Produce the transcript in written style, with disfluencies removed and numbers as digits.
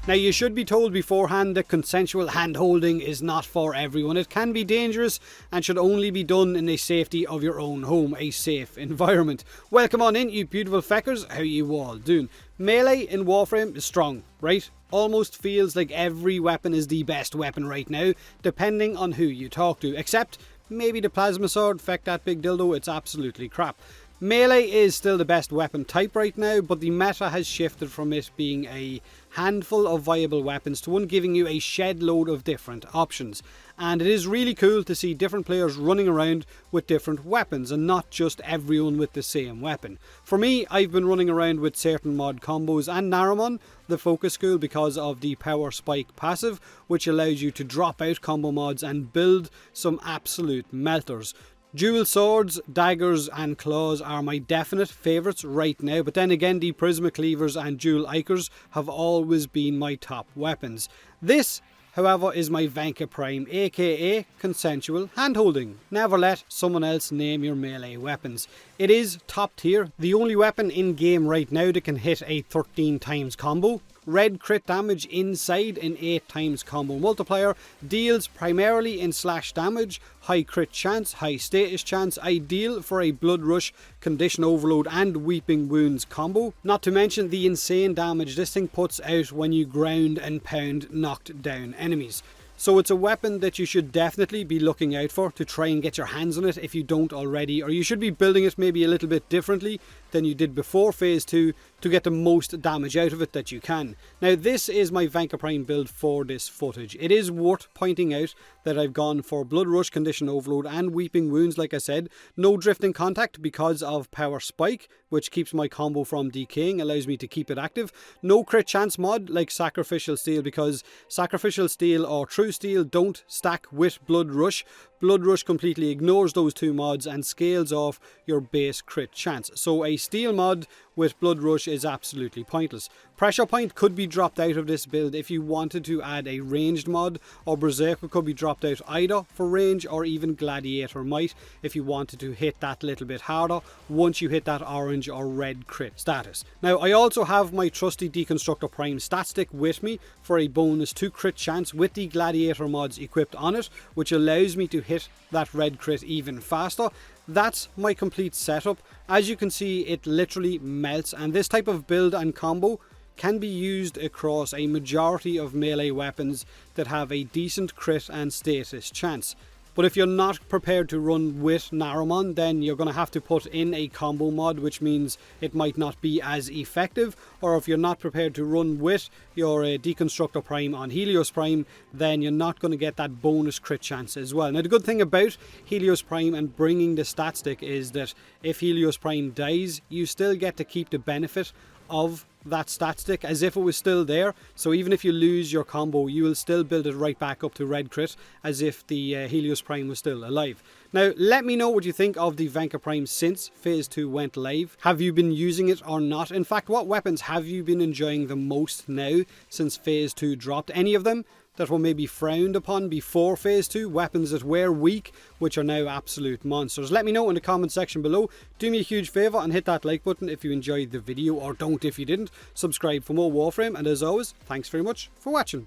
Now, you should be told beforehand that consensual hand-holding is not for everyone. It can be dangerous and should only be done in the safety of your own home, a safe environment. Welcome on in, you beautiful feckers. How you all doing? Melee in Warframe is strong, right? Almost feels like every weapon is the best weapon right now, depending on who you talk to. Except maybe the plasma sword, feck that big dildo, it's absolutely crap. Melee is still the best weapon type right now, but the meta has shifted from it being a handful of viable weapons to one giving you a shed load of different options. And it is really cool to see different players running around with different weapons and not just everyone with the same weapon. For me, I've been running around with certain mod combos and Naramon, the focus school, because of the power spike passive, which allows you to drop out combo mods and build some absolute melters. Dual swords, daggers and claws are my definite favourites right now, but then again the prisma cleavers and dual ikers have always been my top weapons. This, however, is my Venka Prime, aka Consensual Handholding. Never let someone else name your melee weapons. It is top tier, the only weapon in game right now that can hit a 13 times combo. Red crit damage inside an 8 times combo multiplier, deals primarily in slash damage, high crit chance, high status chance, ideal for a blood rush, condition overload and weeping wounds combo. Not to mention the insane damage this thing puts out when you ground and pound knocked down enemies. So it's a weapon that you should definitely be looking out for to try and get your hands on it if you don't already, or you should be building it maybe a little bit differently than you did before Phase 2 to get the most damage out of it that you can. Now this is my Venka Prime build for this footage. It is worth pointing out that I've gone for Blood Rush, Condition Overload and Weeping Wounds like I said. No Drifting Contact because of Power Spike, which keeps my combo from decaying, allows me to keep it active. No Crit Chance mod like Sacrificial Steel because Sacrificial Steel or True Steel don't stack with Blood Rush. Blood Rush completely ignores those two mods and scales off your base crit chance. So a steel mod with Blood Rush is absolutely pointless. Pressure Point could be dropped out of this build if you wanted to add a ranged mod, or Berserker could be dropped out either for range, or even Gladiator Might if you wanted to hit that little bit harder once you hit that orange or red crit status. Now I also have my trusty Deconstructor Prime stat stick with me for a bonus 2 crit chance with the Gladiator mods equipped on it, which allows me to hit that red crit even faster. That's my complete setup. As you can see, it literally melts, and this type of build and combo can be used across a majority of melee weapons that have a decent crit and status chance. But if you're not prepared to run with Naramon, then you're going to have to put in a combo mod, which means it might not be as effective. Or if you're not prepared to run with your Deconstructor Prime on Helios Prime, then you're not going to get that bonus crit chance as well. Now the good thing about Helios Prime and bringing the stat stick is that if Helios Prime dies, you still get to keep the benefit of that stat stick as if it was still there. So even if you lose your combo, you will still build it right back up to red crit as if the Helios Prime was still alive. Now let me know what you think of the Venka Prime since Phase 2 went live. Have you been using it or not? In fact, what weapons have you been enjoying the most now since Phase 2 dropped? Any of them that were maybe frowned upon before Phase 2, weapons that were weak, which are now absolute monsters? Let me know in the comment section below. Do me a huge favour and hit that like button if you enjoyed the video, or don't if you didn't. Subscribe for more Warframe, and as always, thanks very much for watching.